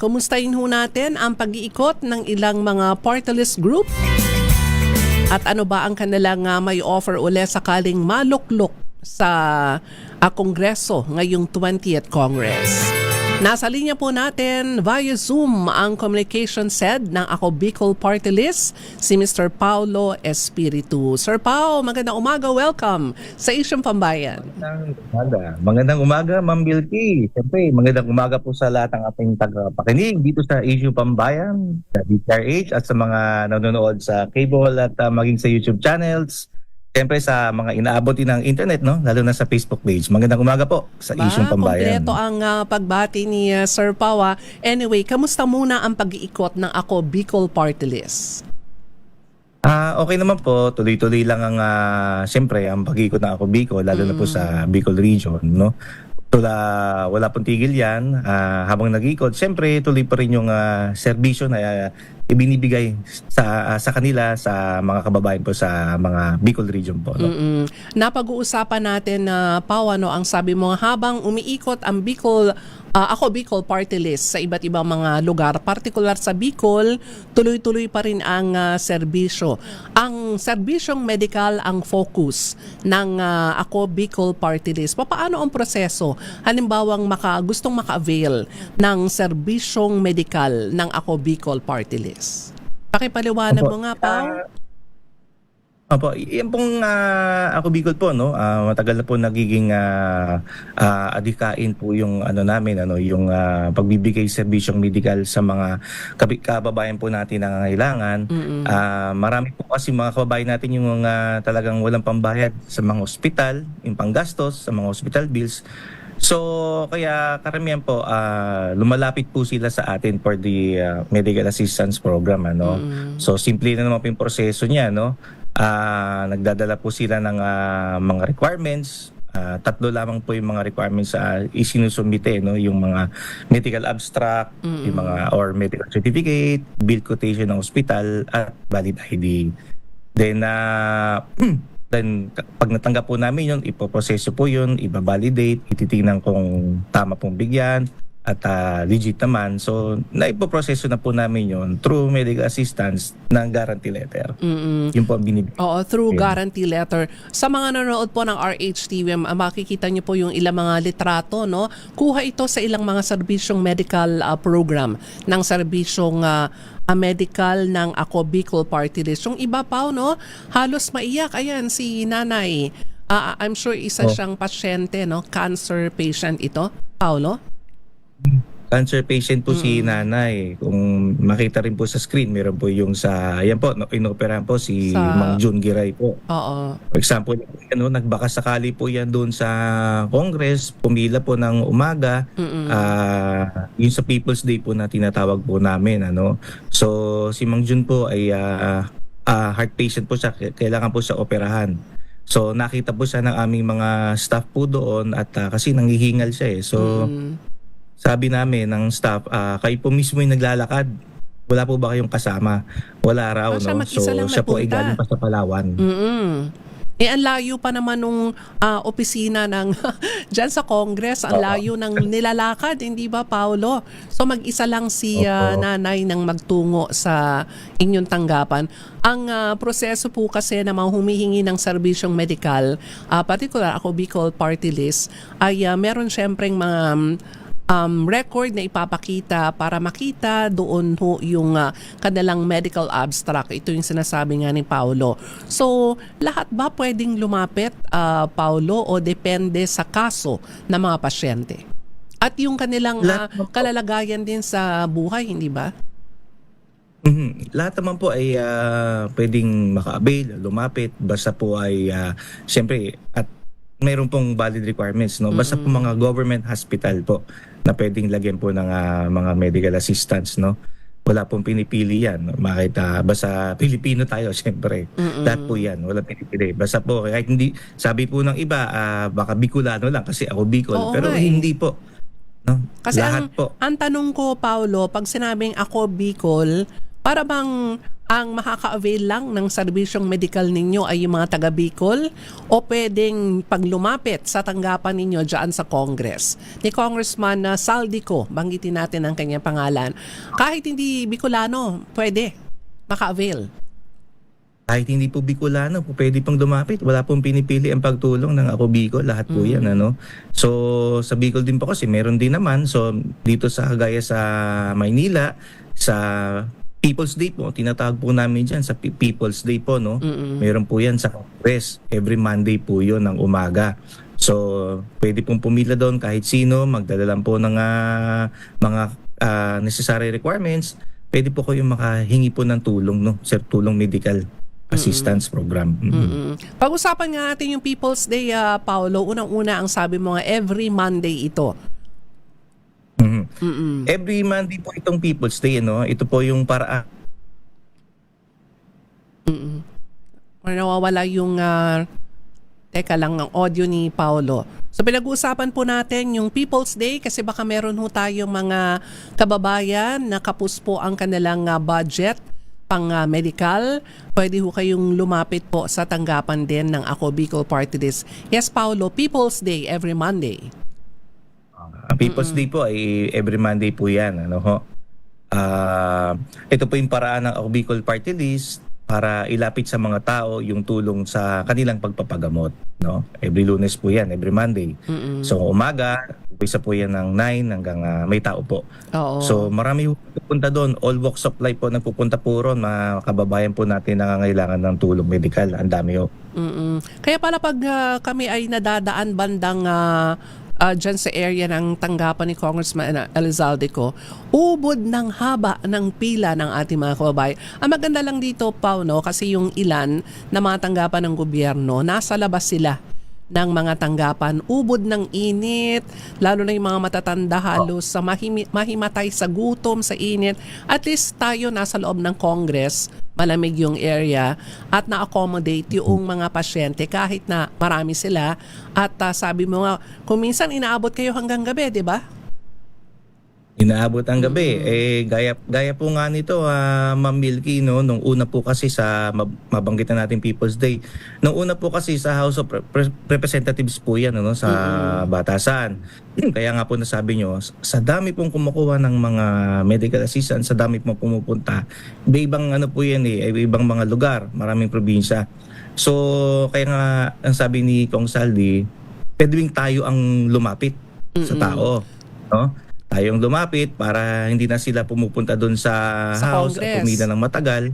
kumustahin ho natin ang pag-iikot ng ilang mga party list group at ano ba ang kanilang may offer uli sakaling maluklok sa Kongreso ngayong 20th Congress. Nasa linya po natin via Zoom ang Communications Head ng Ako Bicol Party List, si Mr. Paulo Espiritu. Sir Pao, magandang umaga. Welcome sa Isyong Pambayan. Magandang umaga, Ma'am Bilky. Siyempre, magandang umaga po sa lahat ng ating tagapakinig dito sa Isyong Pambayan, sa DTRH at sa mga nanonood sa cable at maging sa YouTube channels. Siyempre sa mga inaabot din ng internet, no? Lalo na sa Facebook page. Magandang umaga po sa Isyong Pambayan. Kompleto ang pagbati ni Sir Pao. Anyway, kamusta muna ang pag-iikot ng Ako Bicol Party List? Okay naman po, tuloy-tuloy lang ang siyempre ang pag-iikot ng Ako Bicol, lalo na po sa Bicol region, no? Wala pong tigil yan habang nag-iikot. Siyempre, tuloy pa rin yung serbisyo na ibinibigay sa kanila, sa mga kababayan po sa mga Bicol region po. No? Napag-uusapan natin na Pao, ang sabi mo habang umiikot ang Bicol, Ako Bicol Party List sa iba't ibang mga lugar, partikular sa Bicol, tuloy-tuloy pa rin ang serbisyo. Ang serbisyong medical ang focus ng Ako Bicol Party List. Paano ang proseso? Halimbawang gustong maka-avail ng serbisyong medical ng Ako Bicol Party List. Pakipaliwanag mo nga, Pao. Opo, yan pong Ako Bicol po, no. Matagal na po nagiging adikain po yung namin, yung pagbibigay serbisyong medical sa mga kababayan po natin na nangangailangan. Marami po kasi mga kababayan natin yung talagang walang pambayad sa mga ospital, yung panggastos sa mga hospital bills. So, kaya karamihan po, lumalapit po sila sa atin for the medical assistance program. So, simple na naman po yung proseso niya. Nagdadala po sila ng mga requirements. Tatlo lamang po yung mga requirements isinusumite, yung mga medical abstract, yung mga or medical certificate, bill quotation ng hospital, at valid ID. Then, pag natanggap po namin yun, ipoproseso po yun, ibabalidate, ititingnan kung tama pong bigyan at legit naman. So, naipoproseso na po namin yun through medical assistance ng guarantee letter. Yun po ang binibigay. Oo, through guarantee letter. Sa mga nanonood po ng RHTV, makikita niyo po yung ilang mga litrato, no? Kuha ito sa ilang mga serbisyong medical program ng serbisyong medical ng Ako Bicol Party List. Yung iba pa, no? Halos maiyak. Ayan, si nanay. I'm sure isa siyang pasyente, no? Cancer patient ito, Paulo? Cancer patient po si nanay. Kung makita rin po sa screen, meron po yung ayan po, inoperahan po si Mang June Giray po. Oo. For example, nagbaka sakali po yan doon sa Congress, pumila po ng umaga, yung sa People's Day po na tinatawag po namin. So, si Mang June po ay heart patient po siya, kailangan po siya operahan. So, nakita po siya ng aming mga staff po doon at kasi nanghihingal siya . So, sabi namin ng staff, kayo po mismo yung naglalakad. Wala po ba kayong kasama? Wala raw, no? So, siya po ay galing pa sa Palawan. Ang layo pa naman nung opisina ng dyan sa Congress, ang layo ng nilalakad, hindi ba, Paulo? So mag-isa lang si nanay nang magtungo sa inyong tanggapan. Ang proseso po kasi na humihingi ng serbisyong medical, particular Ako Bicol Party List, ay meron syempreng mga record na ipapakita para makita doon yung kanilang medical abstract. Ito yung sinasabi nga ni Paulo. So, lahat ba pwedeng lumapit, Paulo, o depende sa kaso ng mga pasyente? At yung kanilang kalalagayan din sa buhay, hindi ba? Lahat naman po ay pwedeng maka-avail, lumapit, basta po ay siyempre at mayroon pong valid requirements, no? Basta po mga government hospital po na pwedeng lagyan po ng mga medical assistance, no? Wala pong pinipili yan. Basta Pilipino tayo, siyempre. Lahat po yan, wala pinipili. Basta po, kahit hindi, sabi po ng iba, baka Bicolano lang kasi ako Bicol. Oo, pero hindi po. No? Kasi lahat po. Ang tanong ko, Paulo, pag sinabing Ako Bicol, para bang ang makaka-avail lang ng serbisyong medical ninyo ay yung mga taga Bicol o pwedeng paglumapit sa tanggapan ninyo dyan sa Congress? Ni Congressman Saldico, banggitin natin ang kanyang pangalan. Kahit hindi Bicolano, pwede maka-avail. Kahit hindi po Bicolano, po pwede pong lumapit. Wala pong pinipili ang pagtulong ng Ako Bicol. Lahat po yan. Ano? So, sa Bicol din po kasi meron din naman. So, dito sa Kagaya sa Maynila, sa People's Day po, tinatawag po namin dyan sa People's Day po. No? Meron po yan sa Congress. Every Monday po yun ng umaga. So, pwede pong pumila doon kahit sino. Magdala lang po ng mga necessary requirements. Pwede po kayong makahingi po ng tulong, no? Sir, tulong medical assistance program. Pag-usapan nga natin yung People's Day, Paolo. Unang-una ang sabi mo nga, every Monday ito. Every Monday po itong People's Day, no? Ito po yung paraan. Nawawala yung teka lang ang audio ni Paolo. So pinag-uusapan po natin yung People's Day kasi baka meron ho tayong mga kababayan na kapos po ang kanilang budget pang medical. Pwede ho kayong lumapit po sa tanggapan din ng Ako Bicol Party List. Yes, Paolo, People's Day every Monday. Ang People's Day po ay every Monday po yan. Ano ho? Ito po yung paraan ng Ako Bicol Party List para ilapit sa mga tao yung tulong sa kanilang pagpapagamot. No? Every Lunes po yan, every Monday. So umaga, isa po yan ng 9 hanggang may tao po. Oo. So marami po pupunta doon. All walks of life po nagpupunta po ron. Mga kababayan po natin na nangangailangan ng tulong medical. Ang dami po. Kaya pala pag kami ay nadadaan bandang dyan sa area ng tanggapan ni Congressman Elizalde, ubod ng haba ng pila ng ating mga kababayan. Ang maganda lang dito, Pao, no, kasi yung ilan na mga tanggapan ng gobyerno, nasa labas sila ng mga tanggapan. Ubod ng init, lalo na yung mga matatanda halos sa mahimatay sa gutom, sa init. At least tayo nasa loob ng Congress, malamig yung area at na-accommodate yung mga pasyente kahit na marami sila. At sabi mo nga, kung minsan inaabot kayo hanggang gabi, di ba? Inaabot ang gabi. Gaya po nga nito, Ma'am Milky, no, nung una po kasi sa mabanggitan natin People's Day. Nung una po kasi sa House of Representatives po yan, no, sa batasan. Kaya nga po nasabi nyo, sa dami pong kumukuha ng mga medical assistance, sa dami pong pumupunta, ibang ano po yan ibang mga lugar, maraming probinsya. So, kaya nga ang sabi ni Kong Saldi, pwedeng tayo ang lumapit sa tao, no? Tayong lumapit para hindi na sila pumupunta doon sa house at pumila ng matagal.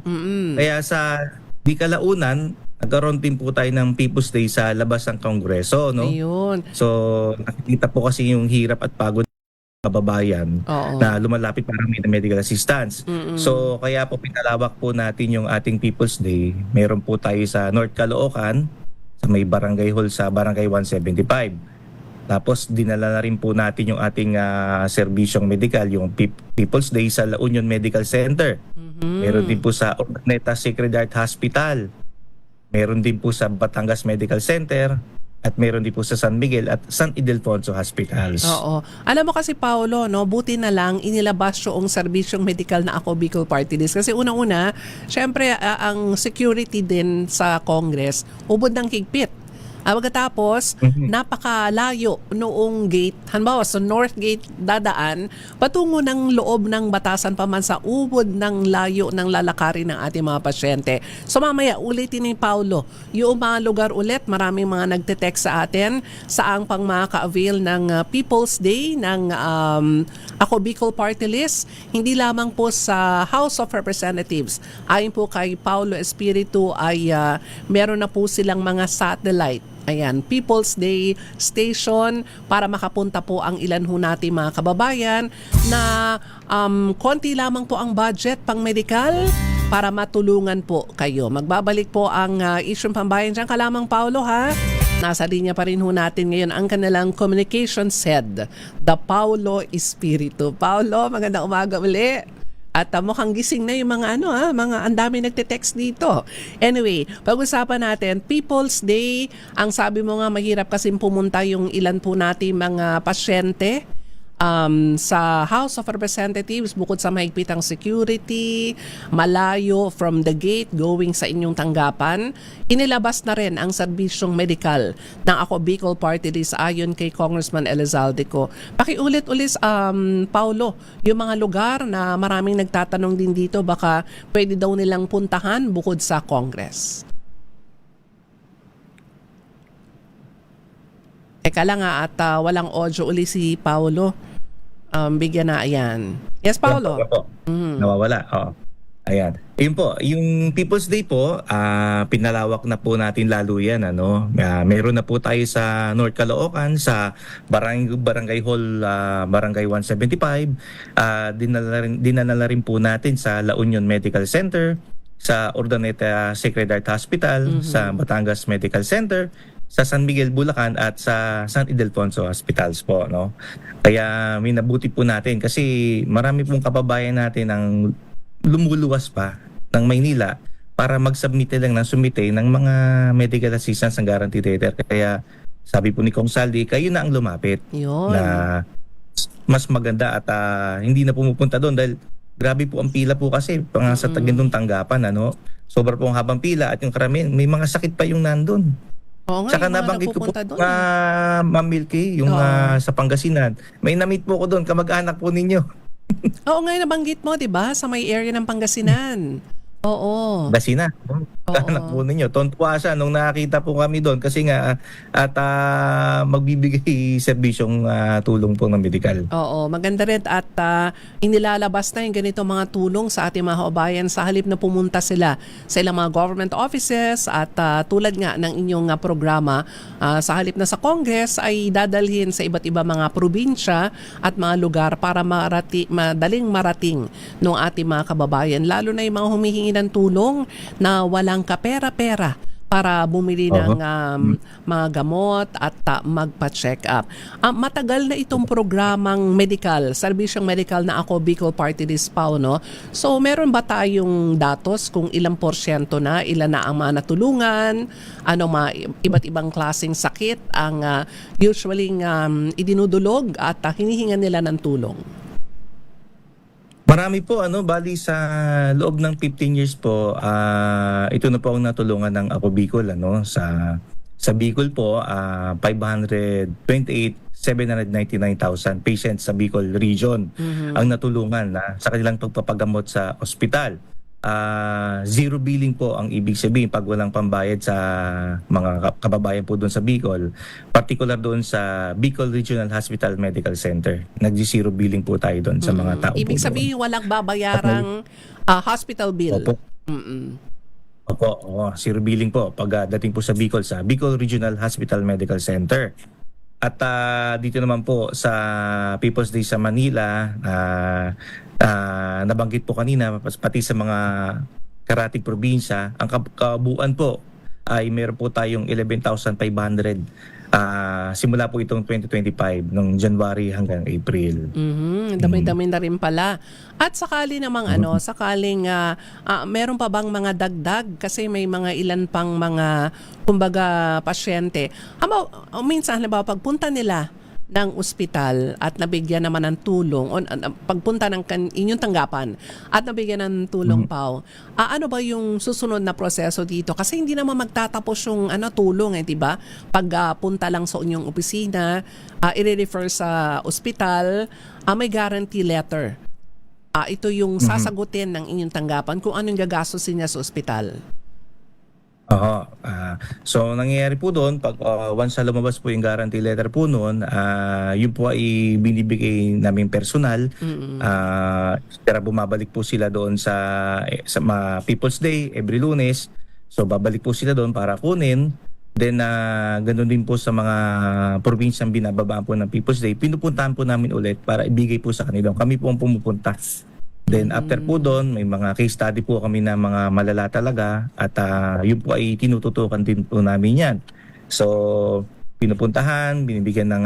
Kaya sa di kalaunan, nagkaroon din po tayo ng People's Day sa labas ng Kongreso. No? Ayun. So nakikita po kasi yung hirap at pagod ng kababayan na lumalapit para may medical assistance. So kaya po pinalawak po natin yung ating People's Day. Meron po tayo sa North Caloocan, sa may barangay hall sa barangay 175. Tapos dinala na rin po natin yung ating serbisyong medical, yung People's Day sa La Union Medical Center. Meron din po sa Urdaneta Sacred Heart Hospital. Meron din po sa Batangas Medical Center. At meron din po sa San Miguel at San Ildefonso Hospitals. Oo. Alam mo kasi, Paolo, no, buti na lang inilabas yung serbisyong medical na Ako Bicol Party List. Kasi unang-una, syempre ang security din sa Congress, ubod ng higpit. Pagkatapos, napakalayo noong gate. Halimbawa, sa North Gate dadaan, patungo ng loob ng batasan pa man sa ubod ng layo ng lalakarin ng ating mga pasyente. So mamaya, ulitin ni Paulo, yung mga lugar ulit, maraming mga nagte-text sa atin saang pang makaka-avail ng People's Day ng Ako Bicol Party List. Hindi lamang po sa House of Representatives. Ayon po kay Paulo Espiritu ay meron na po silang mga satellite. Ayan, People's Day Station para makapunta po ang ilan ho natin mga kababayan na konti lamang po ang budget pang medical para matulungan po kayo. Magbabalik po ang Isyung Pambayan dyan. Kalamang Paulo, ha? Nasa linya pa rin ho natin ngayon ang kanilang communications head, the Paulo Espiritu. Paulo, magandang umaga uli. At mukhang gising na yung mga mga ang dami nagte-text dito. Anyway, pag-usapan natin People's Day. Ang sabi mo nga mahirap kasi pumunta yung ilan po natin mga pasyente sa House of Representatives, bukod sa mahigpitang security, malayo from the gate going sa inyong tanggapan, inilabas na rin ang serbisyong medikal ng Ako Bicol Party List ayon kay Congressman Elizalde ko. Pakiulit-ulit, Paulo, yung mga lugar na maraming nagtatanong din dito, baka pwede daw nilang puntahan bukod sa Congress. Teka lang at walang audio uli si Paulo. Bigyan na, ayan. Yes, Paulo? Yan po. Nawawala. Oo. Ayan. Ayun po, yung People's Day po, pinalawak na po natin lalo yan. Meron na po tayo sa North Caloocan, sa Barangay Hall, Barangay 175. Dinala rin po natin sa La Union Medical Center, sa Urdaneta Sacred Heart Hospital, sa Batangas Medical Center, sa San Miguel, Bulacan at sa San Ildefonso Hospitals po, no. Kaya minabuti po natin kasi marami pong kababayan natin ang lumuluwas pa ng Maynila para mag-submit lang ng mga medical assistance ng guaranteed letter. Kaya sabi po ni Kong Saldi, kayo na ang lumapit. Yun. Na mas maganda at hindi na pumupunta doon dahil grabe po ang pila po kasi sa Tagindong tanggapan, sobra po ang habang pila at yung karamihan may mga sakit pa yung nandun. Oo nga, Saka yung mga nabanggit ko po napupunta doon, Ma'am Milky, yung sa Pangasinan. May na-meet po ko doon, kamag-anak po ninyo. Oo nga, nabanggit mo, di ba? Sa may area ng Pangasinan. Oo. Pangasinan. Kamag-anak po ninyo. Tontuwa siya nung nakakita po kami doon kasi nga at magbibigay serbisyong tulong po ng medikal. Oo, maganda rin at inilalabas na yung ganito mga tulong sa ating mga kababayan sa halip na pumunta sila sa ilang mga government offices at tulad nga ng inyong programa sa halip na sa Congress ay dadalhin sa iba't iba mga probinsya at mga lugar para madaling marating ng ating mga kababayan, lalo na yung mga humihingi ng tulong na walang kapera-pera para bumili ng mga gamot at magpa-check up. Matagal na itong programang medical, serbisyong medical na Ako Bicol Party List, no? So meron ba tayong datos kung ilang porsyento na, ilan na ang mga natulungan, iba't ibang klaseng sakit ang usually idinudulog at hinihingan nila ng tulong? Marami po, bali sa loob ng 15 years po, ito na po ang natulungan ng Ako Bicol, sa Bicol po, 528,799,000 patients sa Bicol region ang natulungan sa kanilang pagpapagamot sa ospital. Zero billing po ang ibig sabihin pag walang pambayad sa mga kababayan po doon sa Bicol, particular doon sa Bicol Regional Hospital Medical Center. Nag-zero billing po tayo doon sa mga tao. Ibig sabihin walang babayarang hospital bill. Opo. Opo, zero billing po pag dating po sa Bicol Regional Hospital Medical Center. At dito naman po sa People's Day sa Manila, nabanggit po kanina, pati sa mga karatig probinsya, ang kabuuan po ay meron po tayong 11,500 simula po itong 2025 nung January hanggang April. Dami-dami na rin pala. At sakali namang sakaling meron pa bang mga dagdag kasi may mga ilan pang mga kumbaga pasyente. Minsan halimbawa pagpunta nila ng ospital at nabigyan naman ng tulong o pagpunta ng inyong tanggapan at nabigyan ng tulong ano ba yung susunod na proseso dito? Kasi hindi naman magtatapos yung tulong di ba? Pag punta lang sa inyong opisina, i-refer sa ospital, may guarantee letter. Ito yung sasagutin ng inyong tanggapan kung anong gagastusin niya sa ospital. So nangyayari po doon pag once lumabas po yung guarantee letter po noon, yun po ay binibigay naming personal. Pero bumabalik po sila doon sa People's Day every Lunes. So babalik po sila doon para kunin. Then ganoon din po sa mga probinsyang binababaan po ng People's Day, pinupuntahan po namin ulit para ibigay po sa kanila. Kami po ang pumupunta. Then after po doon, may mga case study po kami na mga malala talaga at yun po ay tinututukan din po namin yan. So pinupuntahan, binibigyan ng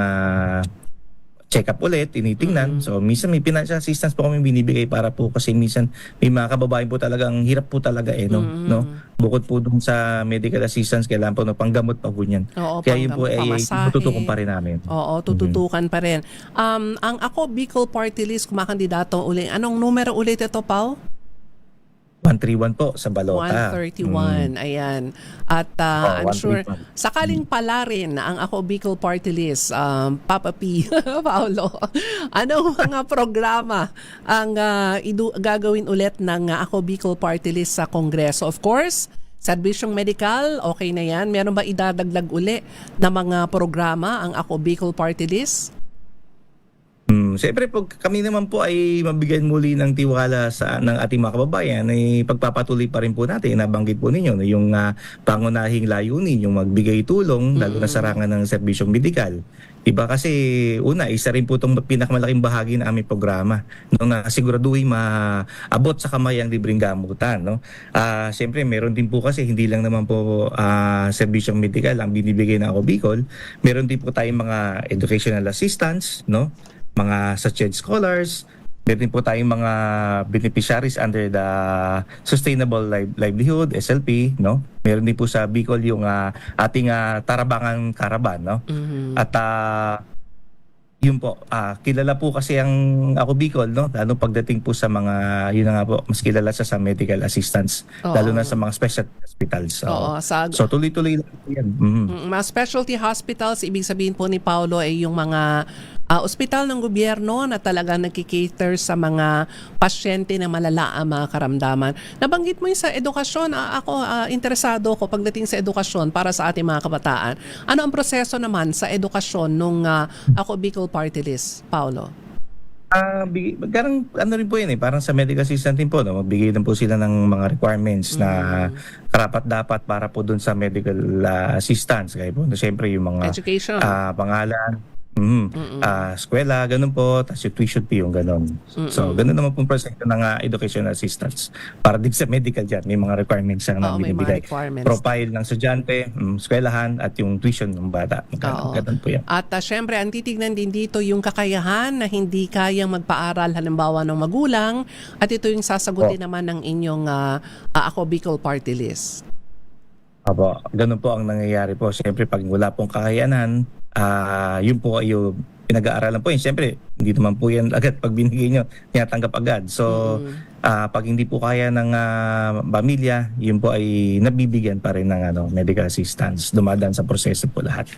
check up ulit, tinitingnan. So minsan may financial assistance po kami binibigay para po kasi minsan may mga kababayan po talagang hirap po talaga no. Bukod po dun sa medical assistance kailangan po panggamot pa po niyan. Oo, Kaya yun po panggamot, pamasahe. tututukan pa rin namin. Oo, tututukan pa rin. Ang Ako Bicol Party List, kumakandidato uli. Anong numero ulit ito, Pao? 131 po sa balota. 131, ayan. At I'm sure, 131. sakaling pala rin ang Ako Bicol Party List, Papa P, Paolo, anong mga programa ang gagawin ulit ng Ako Bicol Party List sa Kongreso? Of course, serbisyong medikal, okay na yan. Meron ba idadagdag uli na mga programa ang Ako Bicol Party List? Siyempre po kami naman po ay mabigyan muli ng tiwala ng ating mga kababayan ay pagpapatuloy pa rin po natin. Nabanggit po ninyo na yung pangunahing layunin, yung magbigay tulong lalo na sa rangan ng serbisyong medikal. Diba kasi una, isa rin po itong pinakamalaking bahagi ng aming programa na siguraduhin maabot sa kamay ang libreng gamutan. No? Siyempre meron din po kasi hindi lang naman po serbisyong medikal ang binibigay ng Ako Bicol. Meron din po tayong mga educational assistance, no? Mga SACHED scholars, meron din po tayong mga beneficiaries under the Sustainable Livelihood, SLP, no? Meron din po sa Bicol yung ating Tarabangan Caravan, no? At yun po, kilala po kasi ang Ako Bicol, no? Lalo pagdating po sa mga, yun na nga po, mas kilala sa medical assistance, lalo na sa mga special hospitals. So tuloy-tuloy lang po yan. Mga specialty hospitals, ibig sabihin po ni Paolo ay yung mga ospital ng gobyerno na talaga nagkikater sa mga pasyente na malala ang mga karamdaman. Nabanggit mo yung sa edukasyon. Interesado ko pagdating sa edukasyon para sa ating mga kabataan. Ano ang proseso naman sa edukasyon nung Ako Bicol Party List, Paolo? Parang ano rin po yan parang sa medical assistant din po, no? Magbigay din po sila ng mga requirements na karapat dapat para po dun sa medical assistance. Kaya po, siyempre yung mga education, pangalan, eskwela, ganun po, tapos yung tuition fee, yung ganun. So, ganun naman pong proseso ng educational assistance. Para din sa medical dyan, may mga requirements na binibigay. Profile ng estudyante, eskwelahan, at yung tuition ng bata. Ganun po yan. At syempre, ang titignan din dito yung kakayahan na hindi kayang magpaaral halimbawa ng magulang, at ito yung sasagutin naman ng inyong Ako Bicol Party List. Apo, ganun po ang nangyayari po. Siyempre, pag wala pong kakayanan, yun po ay yung pinag-aaralan po yun. Siyempre, hindi naman po yan agad pag binigay nyo, tinatanggap agad. So, pag hindi po kaya ng pamilya, yun po ay nabibigyan pa rin ng medical assistance. Dumadaan sa proseso po lahat.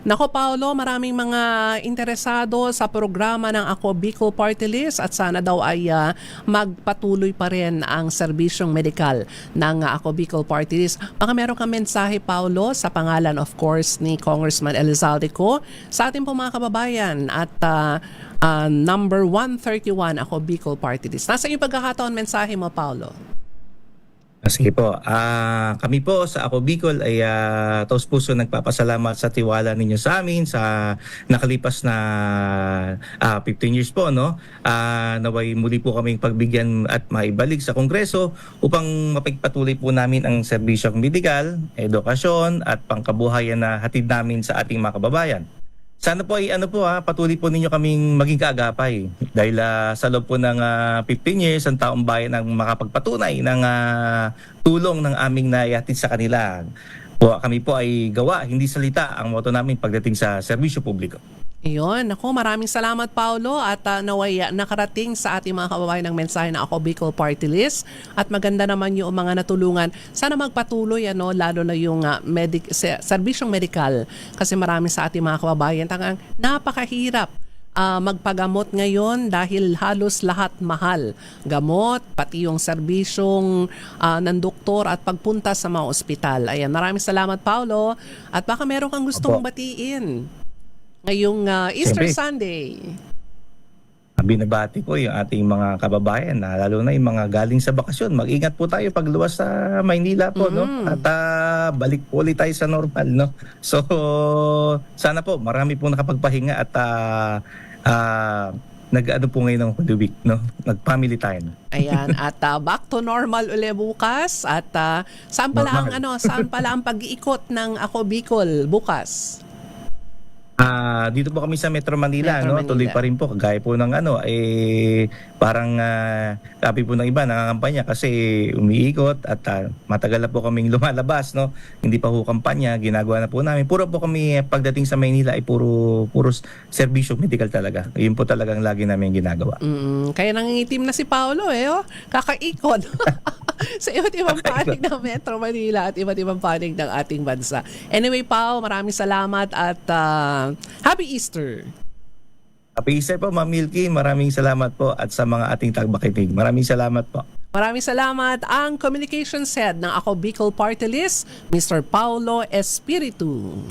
Nako, Paolo, maraming mga interesado sa programa ng Ako Bicol Party List at sana daw ay magpatuloy pa rin ang serbisyong medikal ng Ako Bicol Party List. Baka meron kang mensahe, Paolo, sa pangalan, of course, ni Congressman Elizalde Co sa ating po mga kababayan at number 131 Ako Bicol Party List. Nasa yung pagkakataon mensahe mo, Paolo? Sige po. Kami po sa Ako Bicol ay taos puso nagpapasalamat sa tiwala ninyo sa amin sa nakalipas na 15 years po, no? Naway muli po kaming pagbigyan at maibalik sa Kongreso upang mapagpatuloy po namin ang serbisyong medikal, edukasyon at pangkabuhayan na hatid namin sa ating mga kababayan. Sana po ay patuloy po ninyo kaming maging kaagapay dahil sa loob po ng 15 years ang taong bayan ang makapagpatunay ng tulong ng aming naihatid sa kanila. Kami po ay gawa, hindi salita ang motto namin pagdating sa serbisyo publiko. Iyon. Ako, maraming salamat, Paolo, at naway nakarating sa ating mga kababayan ng mensahe na Ako Bicol Party List at maganda naman yung mga natulungan. Sana magpatuloy, lalo na yung serbisyong medikal kasi marami sa ating mga kababayan tangang napakahirap magpagamot ngayon dahil halos lahat mahal. Gamot, pati yung serbisyong ng doktor at pagpunta sa mga ospital. Ayan, maraming salamat, Paolo. At baka meron kang gustong batiin ngayong Easter Sunday. Binabati ko yung ating mga kababayan na lalo na yung mga galing sa bakasyon. Mag-ingat po tayo pagluwas sa Maynila po, no? At balik po ulit tayo sa normal, no? So, sana po marami po nakapagpahinga at nag-ano po ngayon ng Holy Week, no? Nag-family time. Ayan, at back to normal uli bukas at saan pala ang pag-iikot ng Ako Bicol bukas? Dito po kami sa Metro Manila, Metro no? Tuloy Manila. pa rin po kagaya po ng parang sabi po ng iba nangangampanya kasi umiikot at matagal na po kaming lumalabas, no? Hindi pa po kampanya, ginagawa na po namin. Puro po kami pagdating sa Maynila ay puro serbisyo medical talaga. Yun po talagang lagi namin ginagawa. Kaya nangingitim na si Paolo kakaikot sa iba't ibang panig ng Metro Manila at iba't ibang panig ng ating bansa. Anyway, Pao, maraming salamat at Happy Easter! Happy Easter po, Ma'am Milky. Maraming salamat po at sa mga ating tagapakinig. Maraming salamat po. Maraming salamat ang Communications Head ng Ako Bicol Party List, Mr. Paulo Espiritu.